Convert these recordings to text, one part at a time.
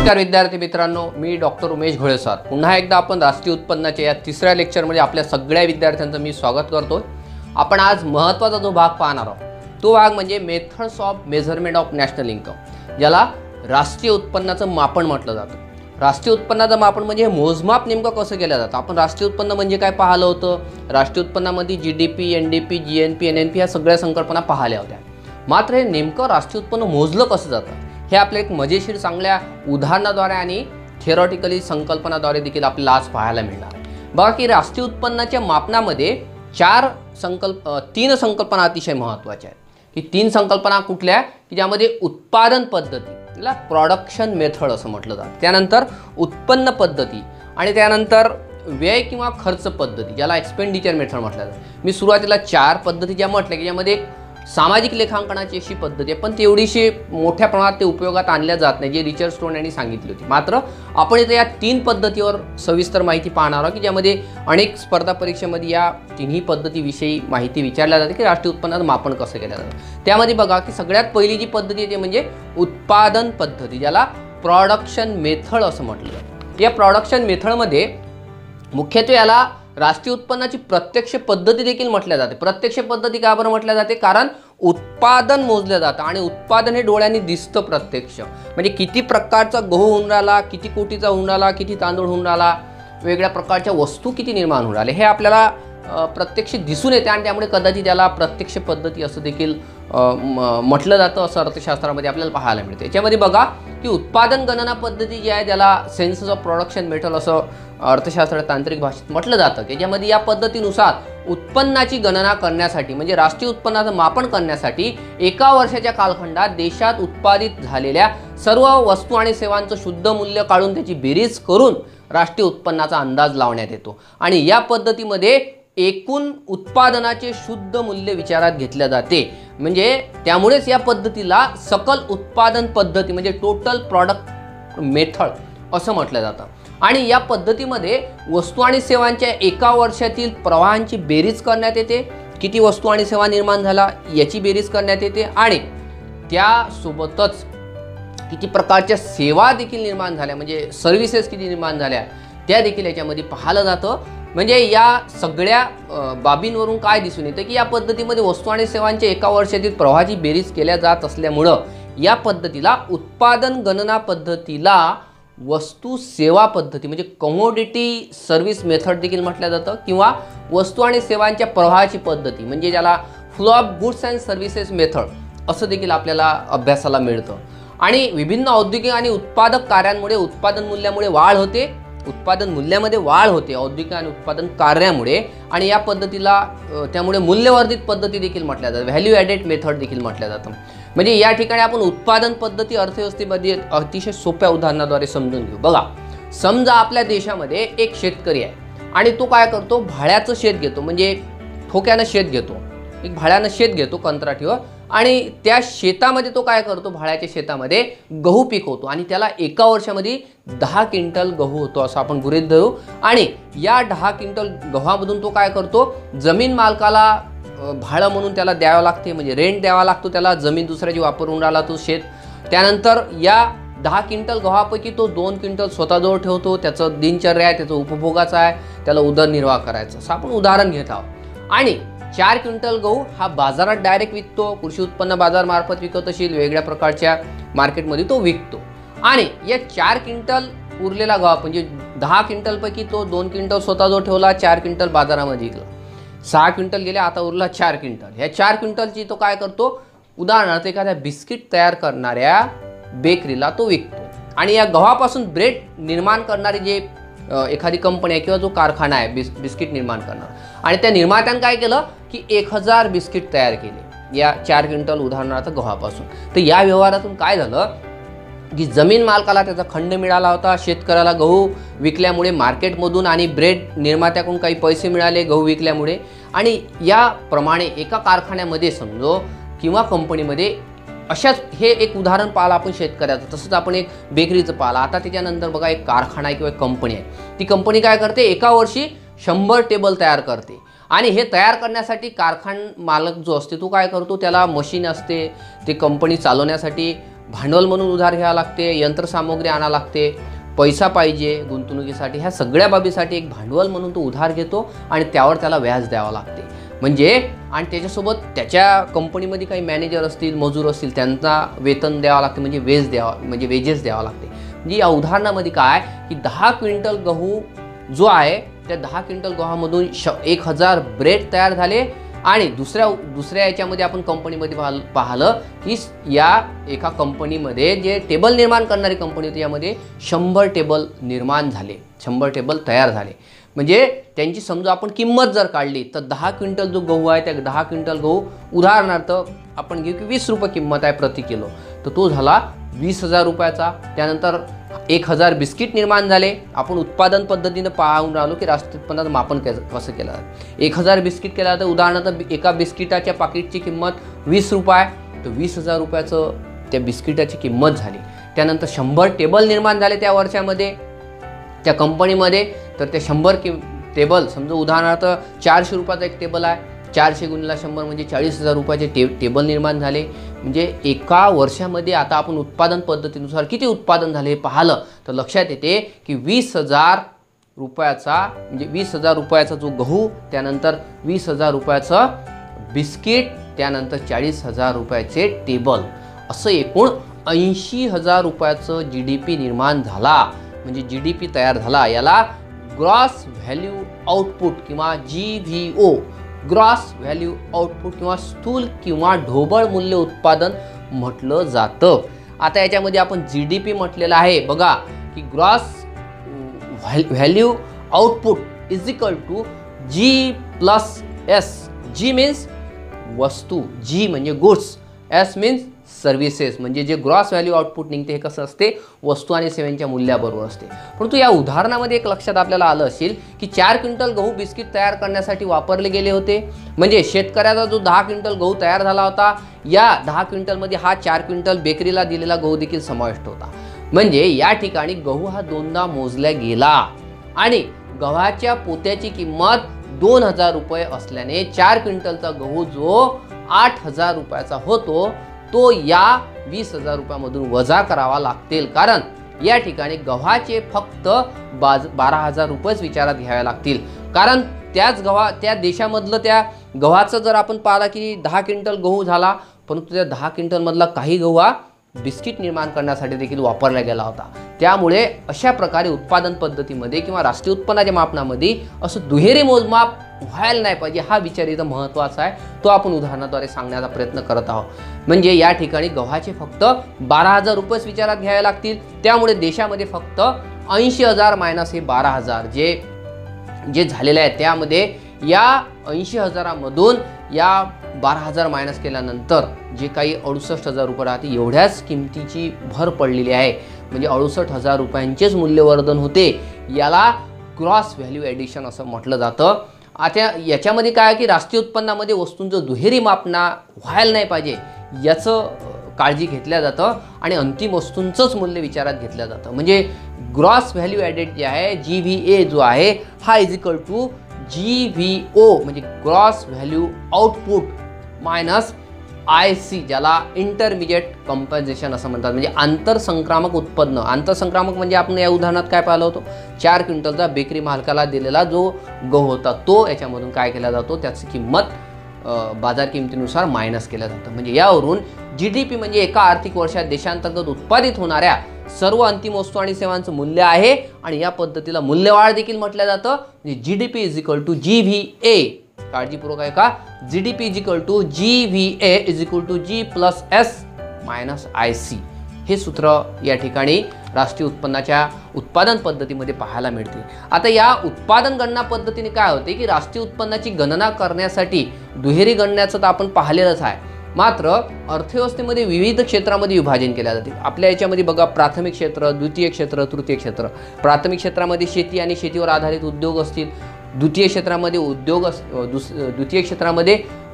नमस्कार विद्यार्थी मित्रांनो, मी डॉक्टर उमेश घोळे सर। पुन्हा एकदा आपण राष्ट्रीय उत्पन्नाच्या या तिसऱ्या लेक्चरमध्ये आपल्या सगळ्या विद्यार्थ्यांचं मी स्वागत करतो। आपण आज महत्त्वाचा जो भाग पाहणार आहोत तो भाग म्हणजे methods of measurement of national income, ज्याला राष्ट्रीय उत्पन्नाचं मापन म्हटलं जातं। राष्ट्रीय उत्पन्नाचं मापन म्हणजे मोजमाप नेमकं कसं केलं जातं। आपण राष्ट्रीय उत्पन्न म्हणजे काय पाहिलं होतं। राष्ट्रीय उत्पन्नामध्ये जीडीपी, एनडीपी, जीएनपी, एनएनपी ह्या सगळ्या संकल्पना पाहिल्या होत्या। मात्र हे नेमकं राष्ट्रीय उत्पन्न मोजलं कसं जातं हे आपल्या एक मजेशीर चांगल्या उदाहरणाद्वारे आणि थिअरॉटिकली संकल्पनाद्वारे देखील आपल्याला आज पाहायला मिळणार आहे। बघा की राष्ट्रीय उत्पन्नाच्या मापनामध्ये तीन संकल्पना अतिशय महत्त्वाच्या आहेत। ही तीन संकल्पना कुठल्या की ज्यामध्ये उत्पादन पद्धती, याला प्रोडक्शन मेथड असं म्हटलं जातं, त्यानंतर उत्पन्न पद्धती आणि त्यानंतर व्यय किंवा खर्च पद्धती, ज्याला एक्सपेंडिचर मेथड म्हटलं जातं। मी सुरुवातीला चार पद्धती ज्या म्हटल्या की ज्यामध्ये सामाजिक लेखांकनाची अशी पद्धती आहे, पण तेवढीशी मोठ्या प्रमाणात ते उपयोगात आणल्या जात नाही, जे रिचर्ड स्टोन यांनी सांगितली होती। मात्र आपण इथे या तीन पद्धतीवर सविस्तर माहिती पाहणार आहोत की ज्यामध्ये अनेक स्पर्धा परीक्षेमध्ये या तिन्ही पद्धतीविषयी माहिती विचारल्या जाते की राष्ट्रीय उत्पन्नाचं मापन कसं केलं जातं। त्यामध्ये बघा की सगळ्यात पहिली जी पद्धती आहे ती म्हणजे उत्पादन पद्धती, ज्याला प्रोडक्शन मेथड असं म्हटलं जातं। या प्रोडक्शन मेथडमध्ये मुख्यत्वे याला राष्ट्रीय उत्पन्नाची प्रत्यक्ष पद्धती देखील म्हटल्या जाते। प्रत्यक्ष पद्धती का बरं म्हटल्या जाते? कारण उत्पादन मोजलं जातं आणि उत्पादन हे डोळ्यांनी दिसतं प्रत्यक्ष, म्हणजे किती प्रकारचा गहू होऊन राहिला, किती कोटीचा होऊन राहिला, किती तांदूळ होऊन राहिला, वेगळ्या प्रकारच्या वस्तू किती निर्माण होऊन राहिले हे आपल्याला प्रत्यक्ष दिसून येते आणि त्यामुळे कदाचित त्याला प्रत्यक्ष पद्धती असं देखील म्हटलं जातं, असं अर्थशास्त्रामध्ये आपल्याला पाहायला मिळते। याच्यामध्ये बघा की उत्पादन गणना पद्धती जी आहे त्याला सेन्सस ऑफ प्रोडक्शन मेथड असं अर्थशास्त्रात तांत्रिक भाषेत म्हटलं जातं, की ज्यामध्ये या पद्धतीनुसार उत्पन्नाची गणना करण्यासाठी म्हणजे राष्ट्रीय उत्पन्नाचं मापन करण्यासाठी एका वर्षाच्या कालखंडात देशात उत्पादित झालेल्या सर्व वस्तू आणि सेवांचं शुद्ध मूल्य काढून त्याची बेरीज करून राष्ट्रीय उत्पन्नाचा अंदाज लावण्यात येतो आणि या पद्धतीमध्ये एकूण उत्पादनाचे शुद्ध मूल्य विचारात घेतले जाते। म्हणजे त्यामुळेच या पद्धतीला सकल उत्पादन पद्धती म्हणजे टोटल प्रॉडक्ट मेथड असं म्हटलं जातं। आणि या पद्धतीमध्ये वस्तू आणि सेवांच्या एका वर्षातील प्रवाहांची बेरीज करण्यात येते, किती वस्तू आणि सेवा निर्माण झाला याची बेरीज करण्यात येते आणि त्यासोबतच किती प्रकारच्या सेवा देखील निर्माण झाल्या म्हणजे सर्व्हिसेस किती निर्माण झाल्या त्या देखील याच्यामध्ये पाहिलं जातं। म्हणजे या सगळ्या बाबींवरून काय दिसून येतं की या पद्धतीमध्ये वस्तू आणि सेवांच्या एका वर्षातील प्रवाहाची बेरीज केल्या जात असल्यामुळं या पद्धतीला उत्पादन गणना पद्धतीला वस्तू सेवा पद्धती म्हणजे कमोडिटी सर्व्हिस मेथड देखील म्हटलं जातं किंवा वस्तू आणि सेवांच्या प्रवाहाची पद्धती म्हणजे ज्याला flow of goods and services method असं देखील आपल्याला अभ्यासाला मिळतं। आणि विभिन्न औद्योगिक आणि उत्पादक कार्यांमुळे उत्पादन मूल्यामुळे वाढ होते, उत्पादन मूल्यामध्ये वाढ होते औद्योगिक आणि उत्पादन कार्यामुळे आणि या पद्धतीला त्यामुळे मूल्यवर्धित पद्धती देखील म्हटल्या जातात, व्हॅल्यू ॲडेड मेथड देखील म्हटलं जातं। म्हणजे या ठिकाणी आपण उत्पादन पद्धती अर्थव्यवस्थेमध्ये अतिशय सोप्या उदाहरणाद्वारे समजून घेऊ। बघा, समजा आपल्या देशामध्ये एक शेतकरी आहे आणि तो काय करतो, भाड्याचं शेत घेतो म्हणजे ठोक्यानं शेत घेतो, एक भाड्यानं शेत घेतो कंत्राटीवर आणि त्या शेतामध्ये तो काय करतो, भाड्याच्या शेतामध्ये गहू पिकवतो आणि त्याला एका वर्षामध्ये 10 क्विंटल गहू होतो असं आपण गृहीत धरू। आणि या 10 क्विंटल गव्हामधून तो काय करतो, जमीन मालकाला भाडं म्हणून त्याला द्यावं लागते म्हणजे रेंट द्यावा लागतो त्याला, जमीन दुसऱ्याची वापरून राहिला तो शेत। त्यानंतर या 10 क्विंटल गव्हापैकी तो 2 क्विंटल स्वतःजवळ ठेवतो, त्याचं दिनचर्या आहे, त्याचं उपभोगाचं आहे, त्याला उदरनिर्वाह करायचं असं आपण उदाहरण घेत आहोत। आणि 4 क्विंटल गहू हा बाजारात डायरेक्ट विकतो, कृषी उत्पन्न बाजार मार्फत विकत असेल वेगळ्या प्रकारच्या मार्केटमध्ये तो विकतो। आणि या 4 क्विंटल उरलेला गहू म्हणजे 10 क्विंटलपैकी तो 2 क्विंटल स्वतःजवळ ठेवला, 4 क्विंटल बाजारामध्ये विकला, 6 क्विंटल गेले, आता उरला 4 क्विंटल। ह्या 4 क्विंटलची तो काय करतो, उदाहरणार्थ एखाद्या बिस्किट तयार करणाऱ्या बेकरीला तो विकतो। आणि या गव्हापासून ब्रेड निर्माण करणारी जे एखादी कंपनी आहे किंवा जो कारखाना आहे बिस्किट निर्माण करणार आणि त्या निर्मात्यानं काय केलं की 1000 बिस्किट तयार केले या 4 क्विंटल उदाहरणार्थ गव्हापासून। तर या व्यवहारातून काय झालं की जमीन मालकाला त्याचा खंड मिळाला होता, शेतकऱ्याला गहू विकल्यामुळे मार्केटमधून आणि ब्रेड निर्मात्याकडून काही पैसे मिळाले गहू विकल्यामुळे। आणि याप्रमाणे एका कारखान्यामध्ये समजो किंवा कंपनीमध्ये अशाच हे एक उदाहरण पाहिलं आपण शेतकऱ्याचं, तसंच आपण एक बेकरीचं पाहिलं। आता त्याच्यानंतर बघा एक कारखाना आहे किंवा एक कंपनी आहे, ती कंपनी काय करते, एका वर्षी 100 टेबल तयार करते आणि हे तयार करण्यासाठी कारखाना मालक जो असते तो काय करतो, त्याला मशीन असते, ते कंपनी चालवण्यासाठी भांडवल म्हणून उधार घ्यावं लागते, यंत्रसामुग्री आणावं लागते, पैसा पाहिजे गुंतवणुकीसाठी, ह्या सगळ्या बाबीसाठी एक भांडवल म्हणून तो उधार घेतो आणि त्यावर त्याला व्याज द्यावं लागते. म्हणजे आणि त्याच्यासोबत त्याच्या कंपनीमध्ये काही मॅनेजर असतील, मजूर असतील, त्यांना वेतन द्यावं लागते, म्हणजे वेजेस द्यावं लागते. म्हणजे या उदाहरणामध्ये काय की 10 क्विंटल गहू जो आहे त्या 10 क्विंटल गव्हामधून 1000 ब्रेड तयार झाले आणि दुसऱ्या याच्यामध्ये आपण कंपनीमध्ये पाहिलं की या एका कंपनीमध्ये जे टेबल निर्माण करणारी कंपनी होती यामध्ये 100 टेबल निर्माण झाले, 100 टेबल तयार झाले. म्हणजे त्यांची समजा आपण किंमत जर काढली तर 10 क्विंटल जो गहू आहे त्या 10 क्विंटल गहू उदाहरणार्थ आपण घेऊ की 20 रुपये किंमत आहे प्रति किलो, तर तो झाला 20,000 रुपयाचा. त्यानंतर 1000 बिस्किट निर्माण झाले. आपण उत्पादन पद्धतीनं पाहून राहिलो की राष्ट्रीय उत्पन्नाचं मापन कसं केलं जातं. 1000 बिस्किट केला तर उदाहरणार्थ एका बिस्किटाच्या पाकिटची किंमत 20 रुपये, तर 20,000 रुपयाचं त्या बिस्किटाची किंमत झाली. त्यानंतर 100 टेबल निर्माण झाले त्या वर्षामध्ये त्या कंपनीमध्ये, तर ते 100 टेबल समजा उदाहरणार्थ 400 रुपयाचा एक टेबल आहे, 400 गुणिले 100 म्हणजे 40,000 रुपयाचे टेबल निर्माण झाले. म्हणजे एका वर्षामध्ये आता आपण उत्पादन पद्धतीनुसार किती उत्पादन झाले पाहिलं तर लक्षात येते की 20,000 रुपयाचा म्हणजे 20,000 रुपयाचा जो गहू, त्यानंतर 20,000 रुपयाचं बिस्किट, त्यानंतर 40,000 रुपयाचे टेबल, असं एकूण 80,000 रुपयाचं GDP निर्माण झाला. म्हणजे GDP तयार झाला. याला ग्रॉस व्हॅल्यू आउटपुट किंवा GVO, ग्रॉस व्हॅल्यू आउटपुट किंवा स्थूल किंवा ढोबळ मूल्य उत्पादन म्हटलं जातं. आता याच्यामध्ये आपण GDP म्हटलेलं आहे बघा की gross value output is equal to G+S. G means वस्तू, G म्हणजे गुड्स, S मीन्स सर्व्हिसेस. म्हणजे जे ग्रॉस व्हॅल्यू आउटपुट निघते हे कसं असते, वस्तू आणि सेवांच्या मूल्याबरोबर असते. परंतु या उदाहरणामध्ये एक लक्षात आपल्याला आलं असेल की 4 क्विंटल गहू बिस्किट तयार करण्यासाठी वापरले गेले होते. म्हणजे शेतकऱ्याचा जो 10 क्विंटल गहू तयार झाला होता, या 10 क्विंटलमध्ये हा 4 क्विंटल बेकरीला दिलेला गहू देखील समाविष्ट होता. म्हणजे या ठिकाणी गहू हा दोनदा मोजला गेला आणि गव्हाच्या पोत्याची किंमत 2,000 रुपये असल्याने 4 क्विंटलचा गहू जो 8,000 रुपयाचा होतो तो या 20,000 रुपयामधून वजा करावा लागतील. कारण या ठिकाणी गव्हाचे फक्त 12,000 रुपयेच विचारात घ्यावे लागतील. कारण त्या देशामधलं त्या गव्हाचं जर आपण पाहिलं की 10 क्विंटल गहू झाला, परंतु त्या 10 क्विंटलमधला काही गहू हा बिस्किट निर्माण करण्यासाठी देखील वापरला गेला होता. त्यामुळे अशा प्रकारे उत्पादन पद्धतीमध्ये किंवा राष्ट्रीय उत्पन्नाच्या मापनामध्ये असं दुहेरी मोजमाप व्हायला नाही पाहिजे, हा विचार इथं महत्त्वाचा आहे. तो आपण उदाहरणाद्वारे सांगण्याचा प्रयत्न करत आहोत. म्हणजे या ठिकाणी गव्हाचे फक्त 12,000 रुपयेच विचारात घ्यावे लागतील. त्यामुळे देशामध्ये फक्त 80,000 मायनस हे 12,000 जे झालेले आहे, त्यामध्ये या 80,000मधून या 12,000 मायनस केल्यानंतर जे काही 68,000 रुपये राहते, एवढ्याच किमतीची भर पडलेली आहे. म्हणजे 68,000 रुपयांचेच मूल्यवर्धन होते. याला क्रॉस व्हॅल्यू ॲडिशन असं म्हटलं जातं. आता याच्यामध्ये काय आहे की राष्ट्रीय उत्पन्नामध्ये वस्तूंचं दुहेरी मापना व्हायला नाही पाहिजे याचं काळजी घेतल्या जातं आणि अंतिम वस्तूंचंच मूल्य विचारात घेतलं जातं. म्हणजे ग्रॉस व्हॅल्यू ॲडेड जे आहे GVA जो आहे हा इज इक्वल टू GVO म्हणजे gross value output minus IC, ज्याला इंटरमिजिएट कॉम्पेन्सेशन असं म्हणतात. म्हणजे आंतरसंक्रामक उत्पन्न. आंतरसंक्रामक म्हणजे आपण या उदाहरणात काय पाहिलं होतं, 4 क्विंटलचा बेकरी मालकाला दिलेला जो गहू होता तो याच्यामधून काय केला जातो, त्याची किंमत बाजार किमतीनुसार मायनस केलं जातं. म्हणजे यावरून GDP म्हणजे एका आर्थिक वर्षात देशांतर्गत उत्पादित होणाऱ्या सर्व अंतिम वस्तू आणि सेवांचं मूल्य आहे आणि या पद्धतीला मूल्यवाढ देखील म्हटलं जातं. म्हणजे GDP is equal to GVA, काळजीपूर्वक आहे का, GDP is equal to GVA is equal to G+S minus IC. हे सूत्र या ठिकाणी राष्ट्रीय उत्पन्नाच्या उत्पादन पद्धतीमध्ये पाहायला मिळते. आता या उत्पादन गणना पद्धतीने काय होते की राष्ट्रीय उत्पन्नाची गणना करण्यासाठी दुहेरी गणनाचं तर आपण पाहिलेलंच आहे. मात्र अर्थव्यवस्थेमध्ये विविध क्षेत्रामध्ये विभाजन केले जाते. आपल्या याच्यामध्ये बघा प्राथमिक क्षेत्र, द्वितीय क्षेत्र, तृतीय क्षेत्र. प्राथमिक क्षेत्रामध्ये शेती आणि शेतीवर आधारित उद्योग असतील. द्वितीय क्षेत्रामध्ये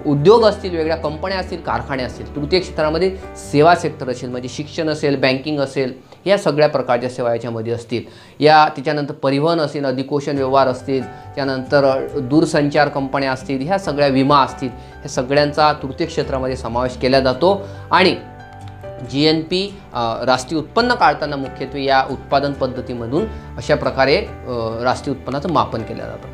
उद्योग असतील, वेगळ्या कंपन्या असतील, कारखाने असतील. तृतीय क्षेत्रामध्ये सेवा सेक्टर असेल, म्हणजे शिक्षण असेल, बँकिंग असेल, या सगळ्या प्रकारच्या सेवा याच्यामध्ये असतील. त्याच्यानंतर परिवहन असेल, अधिकोषण व्यवहार असतील, त्यानंतर दूरसंचार कंपन्या असतील, ह्या सगळ्या विमा असतील, ह्या सगळ्यांचा तृतीय क्षेत्रामध्ये समावेश केला जातो. आणि GNP राष्ट्रीय उत्पन्न काढताना मुख्यत्वे या उत्पादन पद्धतीमधून अशा प्रकारे राष्ट्रीय उत्पन्नाचं मापन केलं जातं।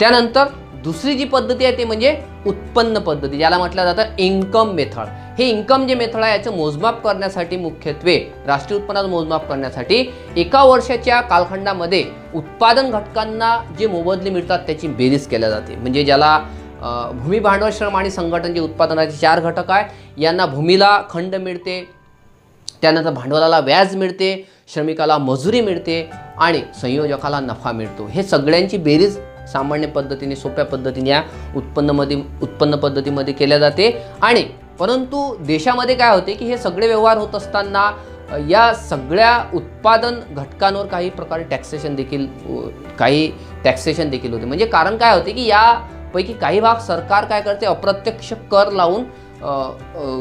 त्यानंतर दुसरी जी पद्धती आहे ते म्हणजे उत्पन्न पद्धती, ज्याला म्हटलं जातं इन्कम मेथड। हे इन्कम जे मेथड आहे याचं मोजमाप करण्यासाठी मुख्यत्वे राष्ट्रीय उत्पन्नाचं मोजमाप करण्यासाठी एका वर्षाच्या कालखंडामध्ये उत्पादन घटकांना जे मोबदले मिळतात त्याची बेरीज केल्या जाते। म्हणजे ज्याला भूमी, भांडवल, श्रम आणि संघटन जे उत्पादनाचे 4 घटक आहे, यांना भूमीला खंड मिळते, त्यानंतर भांडवलाला व्याज मिळते, श्रमिकाला मजुरी मिळते आणि संयोजकाला नफा मिळतो। हे सगळ्यांची बेरीज सामान्य पद्धतीने, सोप्या पद्धतीने या उत्पन्न पद्धतीमध्ये केल्या जाते। आणि परंतु देशामध्ये काय होते की हे सगळे व्यवहार होत असताना या सगळ्या उत्पादन घटकांवर काही प्रकारे टॅक्सेशन देखील होते। म्हणजे कारण काय होते की यापैकी काही भाग सरकार काय करते, अप्रत्यक्ष कर लावून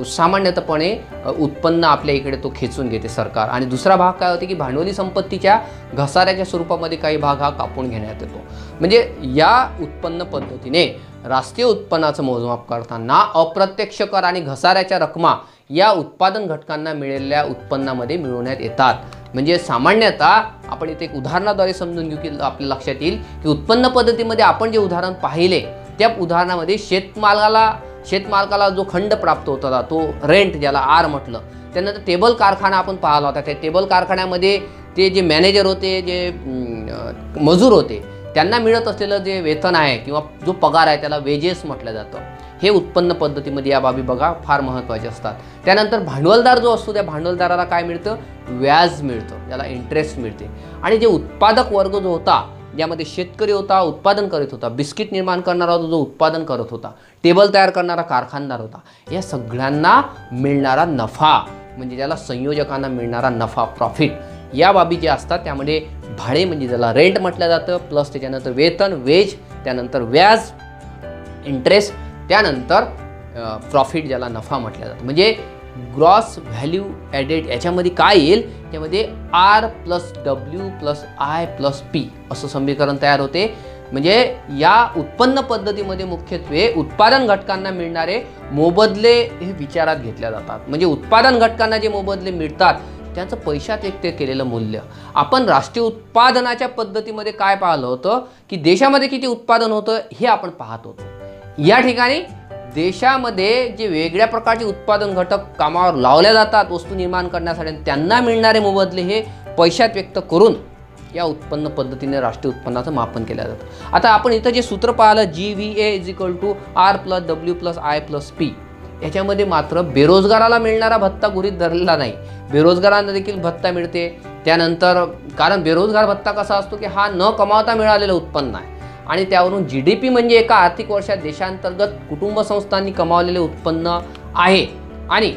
सामान्यतपणे उत्पन्न आपल्या इकडे तो खेचून घेते सरकार, आणि दुसरा भाग काय होते की भांडवली संपत्तीच्या घसाऱ्याच्या स्वरूपामध्ये काही भाग हा कापून घेण्यात येतो। म्हणजे या उत्पन्न पद्धतीने राष्ट्रीय उत्पन्नाचं मोजमाप करताना अप्रत्यक्ष कर आणि घसाऱ्याच्या रकमा या उत्पादन घटकांना मिळालेल्या उत्पन्नामध्ये मिळवण्यात येतात। म्हणजे सामान्यतः आपण इथे एक उदाहरणाद्वारे समजून घेऊ की आपल्या लक्षात येईल की उत्पन्न पद्धतीमध्ये आपण जे उदाहरण पाहिले त्या उदाहरणामध्ये शेतमालकाला जो खंड प्राप्त होता तो रेंट, ज्याला आर म्हटलं, त्यानंतर टेबल कारखाना आपण पाहिला होता। त्या टेबल कारखान्यामध्ये ते जे मॅनेजर होते, जे मजूर होते, त्यांना मिळत असलेलं जे वेतन आहे किंवा जो पगार आहे त्याला वेजेस म्हटलं जातं। हे उत्पन्न पद्धतीमध्ये या बाबी बघा फार महत्त्वाचे असतात। त्यानंतर भांडवलदार जो असतो त्या भांडवलदाराला काय मिळतं, व्याज मिळतं, त्याला इंटरेस्ट मिळते। आणि जे उत्पादक वर्ग जो होता, ज्यामध्ये शेतकरी होता, उत्पादन करत होता, बिस्किट निर्माण करणारा होता जो उत्पादन करत होता, टेबल तयार करणारा कारखानदार होता, या सगळ्यांना मिळणारा नफा म्हणजे ज्याला संयोजकांना मिळणारा नफा, प्रॉफिट, या बाबी ज्या असतात त्यामध्ये भाडे म्हणजे ज्याला रेंट म्हटलं जातं, प्लस त्याच्यानंतर वेतन, वेज, त्यानंतर व्याज, इंटरेस्ट, त्यानंतर प्रॉफिट ज्याला नफा म्हटलं जातं। म्हणजे ग्रॉस व्हॅल्यू ॲडेड याच्यामध्ये काय येईल, त्यामध्ये R+W+I+P असं समीकरण तयार होते। म्हणजे या उत्पन्न पद्धतीमध्ये मुख्यत्वे उत्पादन घटकांना मिळणारे मोबदले हे विचारात घेतल्या जातात। म्हणजे उत्पादन घटकांना जे मोबदले मिळतात त्याचं पैशात व्यक्त केलेलं मूल्य। आपण राष्ट्रीय उत्पादनाच्या पद्धतीमध्ये काय पाहिलं होतं की देशामध्ये किती उत्पादन होतं हे आपण पाहत होतो। या ठिकाणी देशामध्ये जे वेगळ्या प्रकारचे उत्पादन घटक कामावर लावल्या जातात वस्तू निर्माण करण्यासाठी, त्यांना मिळणारे मोबदले हे पैशात व्यक्त करून या उत्पन्न पद्धतीने राष्ट्रीय उत्पन्नाचं मापन केलं जातं। आता आपण इथं जे सूत्र पाहिलं GVA = R+W+I+P, याच्यामध्ये मात्र बेरोजगाराला मिळणारा भत्ता गृहीत धरलेला नाही, बेरोजगारांना देखील भत्ता मिळते। त्यानंतर कारण बेरोजगार भत्ता कसा असतो की हा न कमावता मिळालेलं उत्पन्न आहे, आणि त्यावरून GDP म्हणजे एका आर्थिक वर्षात देशांतर्गत कुटुंब संस्थांनी कमावलेले उत्पन्न आहे, आणि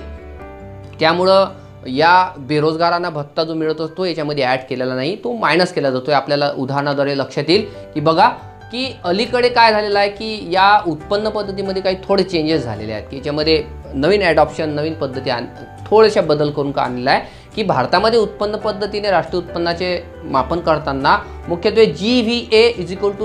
त्यामुळं या बेरोजगारांना भत्ता जो मिळत असतो याच्यामध्ये ॲड केलेला नाही, तो मायनस केला जातो। आपल्याला उदाहरणाद्वारे लक्षात येईल की बघा की अलीकडे काय झालेलं आहे की या उत्पन्न पद्धतीमध्ये काही थोडे चेंजेस झालेले आहेत की याच्यामध्ये नवीन ॲडॉप्शन, नवीन पद्धती थोड्याशा बदल करून का आणलेला आहे की भारतामध्ये उत्पन्न पद्धतीने राष्ट्रीय उत्पन्नाचे मापन करताना मुख्यत्वे GVA =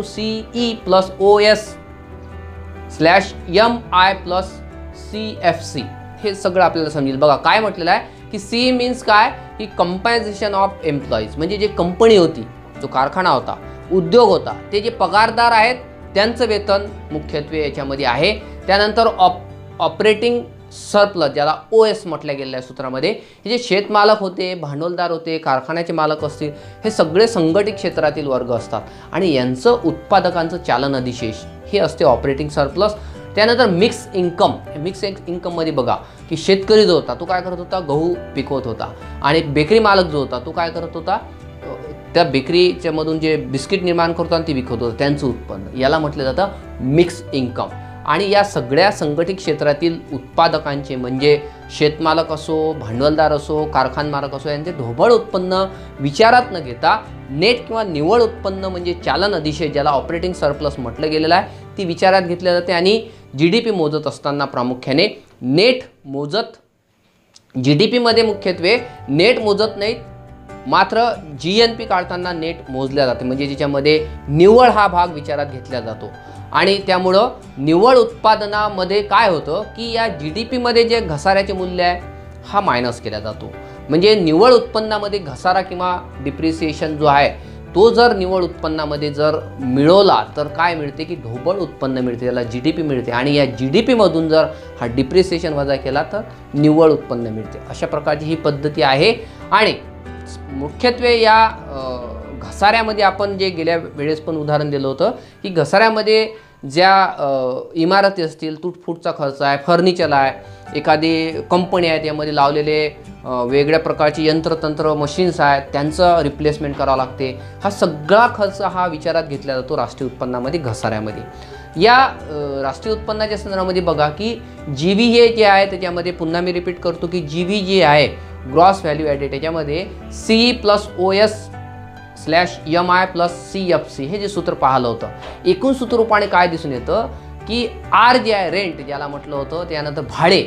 CE+OS/MI+CFC हे सगळं आपल्याला समजेल। बघा काय म्हटलेलं आहे की C मीन्स काय की कंपन्सेशन ऑफ एम्प्लॉईज, म्हणजे जे कंपनी होती, जो कारखाना होता, उद्योग होता, ते जे पगारदार आहेत त्यांचं वेतन मुख्यत्वे याच्यामध्ये आहे। त्यानंतर ऑपरेटिंग सरप्लस, ज्याला OS म्हटलं गेलेलं आहे सूत्रामध्ये, हे जे शेतमालक होते, भांडवलदार होते, कारखान्याचे मालक असतील, हे सगळे संघटित क्षेत्रातील वर्ग असतात आणि यांचं उत्पादकांचं चालन अधिशेष हे असते ऑपरेटिंग सरप्लस। त्यानंतर मिक्स इन्कम, मिक्स इन्कममध्ये बघा की शेतकरी जो होता तो काय करत होता, गहू पिकवत होता, आणि बेकरी मालक जो होता तो काय करत होता, त्या बेकरीच्या मधून जे बिस्किट निर्माण करतो आणि ते विकत होतं त्यांचं उत्पन्न, याला म्हटलं जातं मिक्स इन्कम। आणि या सगळ्या संघटित क्षेत्रातील उत्पादकांचे म्हणजे शेतमालक असो, भांडवलदार असो, कारखान मालक असो, यांचे ढोबळ उत्पन्न विचारात न घेता नेट किंवा निव्वळ उत्पन्न म्हणजे चालन अधिशेष, ज्याला ऑपरेटिंग सरप्लस म्हटलं गेलेलं आहे, ती विचारात घेतली जाते। आणि GDP मोजत असताना प्रामुख्याने नेट मोजत, GDP मध्ये मुख्यत्वे नेट मोजत नाहीत, मात्र GNP काढताना नेट मोजल्या जाते, म्हणजे ज्याच्यामध्ये निव्वळ हा भाग विचारात घेतला जातो। आणि त्यामुळं निव्वळ उत्पादनामध्ये काय होतं की या GDP मध्ये जे घसाऱ्याचे मूल्य आहे हा मायनस केला जातो. म्हणजे निव्वळ उत्पन्नामध्ये घसारा किंवा डिप्रिसिएशन जो आहे तो जर निव्वळ उत्पन्नामध्ये जर मिळवला तर काय मिळते की ढोबळ उत्पन्न मिळते, त्याला GDP मिळते. आणि या GDP मधून जर हा डिप्रिसिएशन वजा केला तर निव्वळ उत्पन्न मिळते. अशा प्रकारची ही पद्धती आहे. आणि मुख्यत्वे या घसाऱ्यामध्ये आपण जे गेल्या वेळेस पण उदाहरण दिलं होतं की घसाऱ्यामध्ये ज्या इमारती असतील, तुटफुटचा खर्च आहे, फर्निचर आहे, एखादी कंपनी आहे त्यामध्ये लावलेले वेगळ्या प्रकारची यंत्रतंत्र मशीन्स आहेत त्यांचं रिप्लेसमेंट करावं लागते. हा सगळा खर्च हा विचारात घेतला जातो राष्ट्रीय उत्पन्नामध्ये, घसाऱ्यामध्ये. या राष्ट्रीय उत्पन्नाच्या संदर्भामध्ये बघा की GV हे जे आहे त्याच्यामध्ये पुन्हा मी रिपीट करतो की GV जे आहे ग्रॉस व्हॅल्यू ॲडेड, त्याच्यामध्ये CE+OS/MI+CFC हे जे सूत्र पाहिलं होतं, एकूण सूत्र रूपाने काय दिसून येतं की R जे आहे रेंट ज्याला म्हटलं होतं, त्यानंतर भाडे,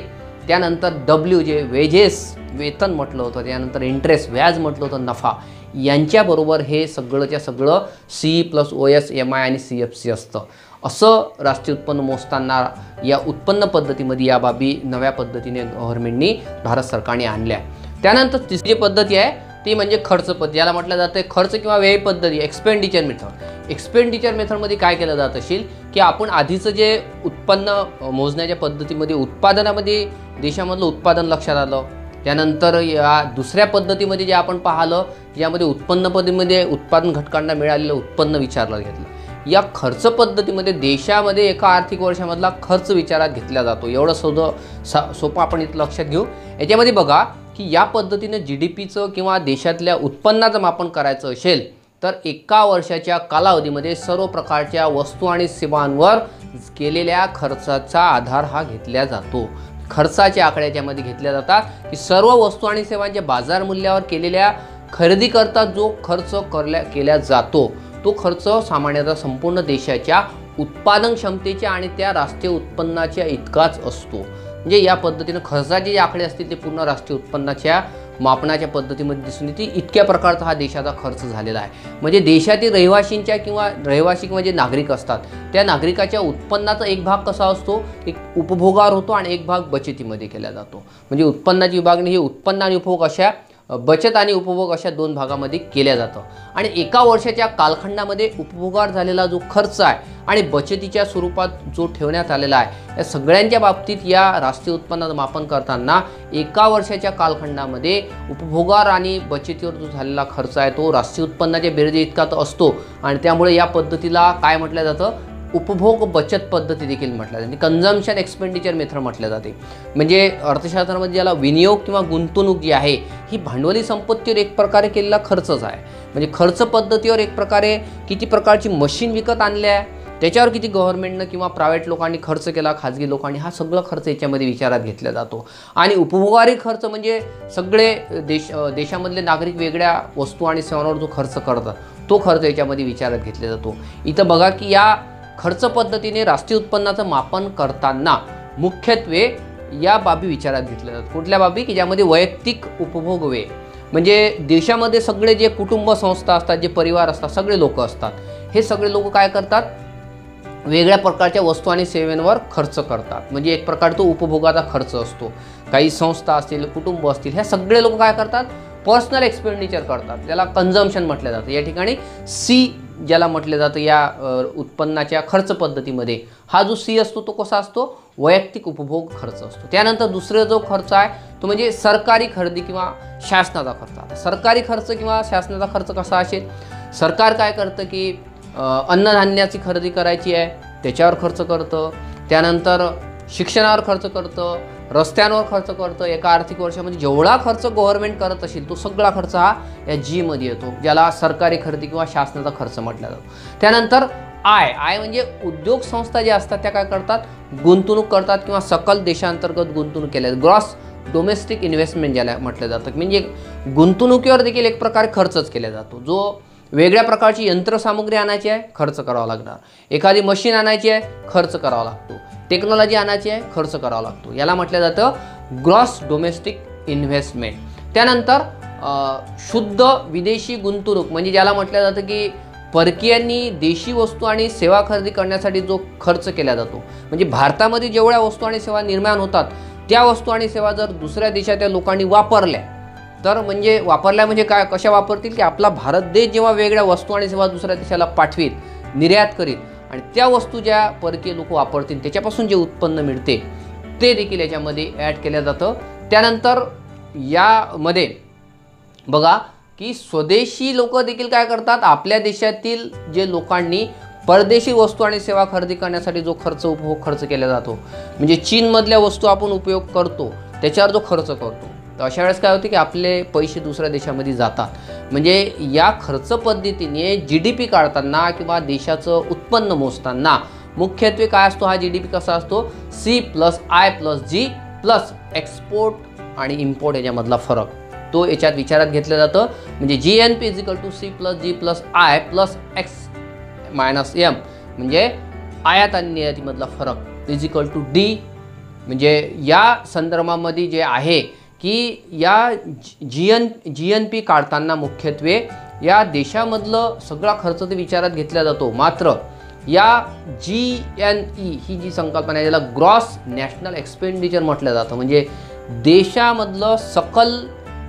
त्यानंतर W जे वेजेस वेतन म्हटलं होतं, त्यानंतर इंटरेस्ट व्याज म्हटलं होतं, नफा, यांच्याबरोबर हे सगळंच्या सगळं CE+OS/MI आणि CFC असतं. असं राष्ट्रीय उत्पन्न मोजताना या उत्पन्न पद्धतीमध्ये या बाबी नव्या पद्धतीने गव्हर्नमेंटनी, भारत सरकारने आणल्या. त्यानंतर तिसरी पद्धती आहे ती म्हणजे खर्च पद्धती, याला म्हटलं जातं खर्च किंवा व्यय पद्धती, एक्सपेंडिचर मेथड. एक्सपेंडिचर मेथडमध्ये काय केलं जात असेल की आपण आधीचं जे उत्पन्न मोजण्याच्या पद्धतीमध्ये उत्पादनामध्ये देशामधलं उत्पादन लक्षात आलं, त्यानंतर या दुसऱ्या पद्धतीमध्ये जे आपण पाहिलं यामध्ये उत्पन्न पद्धतीमध्ये उत्पादन घटकांना मिळालेलं उत्पन्न विचारलं घेतलं. या खर्च पद्धतीमध्ये देशामध्ये एका आर्थिक वर्षामधला खर्च विचारात घेतला जातो. एवढं सोपं आपण इथं लक्षात घेऊ. याच्यामध्ये बघा की या पद्धतीने GDPचं किंवा देशातल्या उत्पन्नाचं मापन करायचं असेल तर एका वर्षाच्या कालावधीमध्ये सर्व प्रकारच्या वस्तू आणि सेवांवर केलेल्या खर्चाचा आधार हा घेतला जातो. खर्चाचे आकडे याच्यामध्ये घेतले जातात की सर्व वस्तू आणि सेवांच्या बाजार मूल्यावर केलेल्या खरेदीकरता जो खर्च केला जातो तो खर्च सामान्यतः संपूर्ण देशाच्या उत्पादन क्षमतेच्या आणि त्या राष्ट्रीय उत्पन्नाच्या इतकाच असतो. म्हणजे या पद्धतीने खर्चाचे जे आकडे असतील ते पूर्ण राष्ट्रीय उत्पन्नाच्या मापनाच्या पद्धतीमध्ये दिसून येते. इतक्या प्रकारचा हा देशाचा खर्च झालेला आहे. म्हणजे देशातील रहिवाशींच्या किंवा रहिवासी किंवा जे नागरिक असतात त्या नागरिकाच्या उत्पन्नाचा एक भाग कसा असतो, एक उपभोगावर होतो आणि एक भाग बचतीमध्ये केला जातो. म्हणजे उत्पन्नाची विभागणी ही उत्पन्न आणि उपभोग अशा बचत आणि उपभोग अशा दोन भागामध्ये केल्या जातं. आणि एका वर्षाच्या कालखंडामध्ये उपभोगावर झालेला जो खर्च आहे आणि बचतीच्या स्वरूपात जो ठेवण्यात आलेला आहे या सगळ्यांच्या बाबतीत या राष्ट्रीय उत्पन्नाचं मापन करताना एका वर्षाच्या कालखंडामध्ये उपभोगावर आणि बचतीवर जो झालेला खर्च आहे तो राष्ट्रीय उत्पन्नाच्या बेरजे इतका तर असतो. आणि त्यामुळे या पद्धतीला काय म्हटलं जातं, उपभोग बचत पद्धती देखील म्हटलं जाते, कन्झम्पशन एक्सपेंडिचर मेथड म्हटलं जाते. म्हणजे अर्थशास्त्रामध्ये ज्याला विनियोग किंवा गुंतवणूक जी आहे ही भांडवली संपत्तीवर एक प्रकारे केलेला खर्चच आहे. म्हणजे खर्च पद्धतीवर एक प्रकारे किती प्रकारची मशीन विकत आणल्या आहे त्याच्यावर किती गव्हर्नमेंटनं किंवा प्रायव्हेट लोकांनी खर्च केला, खाजगी लोकांनी, हा सगळा खर्च याच्यामध्ये विचारात घेतला जातो. आणि उपभोगारी खर्च म्हणजे सगळे देशामधले नागरिक वेगळ्या वस्तू आणि सेवांवर जो खर्च करतात तो खर्च याच्यामध्ये विचारात घेतला जातो. इथं बघा की या खर्च पद्धतीने राष्ट्रीय उत्पन्नाचं मापन करताना मुख्यत्वे या बाबी विचारात घेतल्या जातात. कुठल्या बाबी की ज्यामध्ये वैयक्तिक उपभोग व्यय, म्हणजे देशामध्ये सगळे जे कुटुंब संस्था असतात, जे परिवार असतात, सगळे लोक असतात, हे सगळे लोक काय करतात, वेगळ्या प्रकारच्या वस्तू आणि सेवांवर खर्च करतात. म्हणजे एक प्रकार तो उपभोगाचा खर्च असतो. काही संस्था असतील, कुटुंब असतील, हे सगळे लोक काय करतात, पर्सनल एक्सपेंडिचर करतात, त्याला कन्झम्पशन म्हटलं जातं. या ठिकाणी C ज्याला म्हटलं जातं या उत्पन्नाच्या खर्च पद्धतीमध्ये हा जो C असतो तो कसा असतो, वैयक्तिक उपभोग खर्च असतो. त्यानंतर दुसरा जो खर्च आहे तो म्हणजे सरकारी खरेदी किंवा शासनाचा खर्च. सरकारी खर्च किंवा शासनाचा खर्च कसा असेल, सरकार काय करतं की अन्नधान्याची खरेदी करायची आहे त्याच्यावर खर्च करतं, त्यानंतर शिक्षणावर खर्च करतं, रस्त्यांवर खर्च करतं. एका आर्थिक वर्षामध्ये जेवढा खर्च गव्हर्नमेंट करत असेल तो सगळा खर्च हा या G मध्ये येतो, ज्याला सरकारी खरेदी किंवा शासनाचा खर्च म्हटला जातो. त्यानंतर I म्हणजे उद्योग संस्था ज्या असतात त्या काय करतात, गुंतवणूक करतात किंवा सकल देशांतर्गत गुंतवणूक केल्या, ग्रॉस डोमेस्टिक इन्व्हेस्टमेंट ज्याला म्हटलं जातं. म्हणजे गुंतवणुकीवर देखील एक प्रकारे खर्चच केला जातो. जो वेगळ्या प्रकारची यंत्रसामुग्री आणायची आहे खर्च करावा लागणार, एखादी मशीन आणायची आहे खर्च करावा लागतो, टेक्नॉलॉजी आणायची आहे खर्च करावा लागतो, याला म्हटलं जातं ग्रॉस डोमेस्टिक इन्व्हेस्टमेंट. त्यानंतर शुद्ध विदेशी गुंतवणूक, म्हणजे ज्याला म्हटलं जातं की परकीयांनी देशी वस्तू आणि सेवा खरेदी करण्यासाठी जो खर्च केला जातो. म्हणजे भारतामध्ये जेवढ्या वस्तू आणि सेवा निर्माण होतात त्या वस्तू आणि सेवा जर दुसऱ्या देशाच्या लोकांनी वापरल्या तर म्हणजे काय, कशा वापरतील की आपला भारत देश जेव्हा वेगळ्या वस्तू आणि सेवा दुसऱ्या देशाला पाठवीत, निर्यात करीत आणि त्या वस्तू ज्या परकीय लोक वापरतील त्याच्यापासून जे उत्पन्न मिळते ते देखील याच्यामध्ये ॲड केलं जातं. त्यानंतर यामध्ये बघा की स्वदेशी लोक देखील काय करतात, आपल्या देशातील जे लोकांनी परदेशी वस्तू आणि सेवा खरेदी करण्यासाठी जो उपभोग खर्च केला जातो, म्हणजे चीनमधल्या वस्तू आपण उपयोग करतो त्याच्यावर जो खर्च करतो, तर अशा वेळेस काय होते की आपले पैसे दुसऱ्या देशामध्ये जातात. म्हणजे या खर्च पद्धतीने GDP काढताना किंवा देशाचं उत्पन्न मोजताना मुख्यत्वे काय असतो, हा GDP कसा असतो, C+I+G प्लस एक्सपोर्ट आणि इम्पोर्ट याच्यामधला फरक तो याच्यात विचारात घेतलं जातं. म्हणजे GNP C+G+I+X-M म्हणजे आयात आणि निर्यातीमधला फरक D. म्हणजे या संदर्भामध्ये जे आहे की या GNP काढताना मुख्यत्वे या देशामधलं सगळा खर्च ते विचारात घेतला जातो. मात्र या GNE ही जी संकल्पना आहे याला ग्रॉस नॅशनल एक्सपेंडिचर म्हटलं जातं. म्हणजे देशामधलं सकल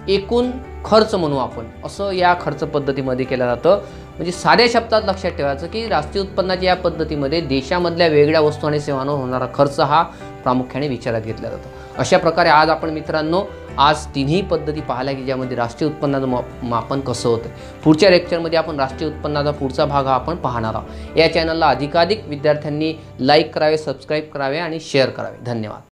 एकूण खर्च म्हणू आपण, असं या खर्च पद्धतीमध्ये केलं जातं. म्हणजे साध्या शब्दात लक्षात ठेवायचं की राष्ट्रीय उत्पन्नाच्या या पद्धतीमध्ये देशामधल्या वेगळ्या वस्तू आणि सेवांवर होणारा खर्च हा प्रामुख्याने विचारात घेतला जातो. अशा प्रकारे आज आपण मित्रांनो तिन्ही पद्धती पाहिल्या की ज्यामध्ये राष्ट्रीय उत्पन्नाचं मापन कसं होतं. पुढच्या लेक्चरमध्ये आपण राष्ट्रीय उत्पन्नाचा पुढचा भाग हा आपण पाहणार आहोत. या चॅनलला अधिकाधिक विद्यार्थ्यांनी लाईक करावे, सबस्क्राईब करावे आणि शेअर करावे. धन्यवाद.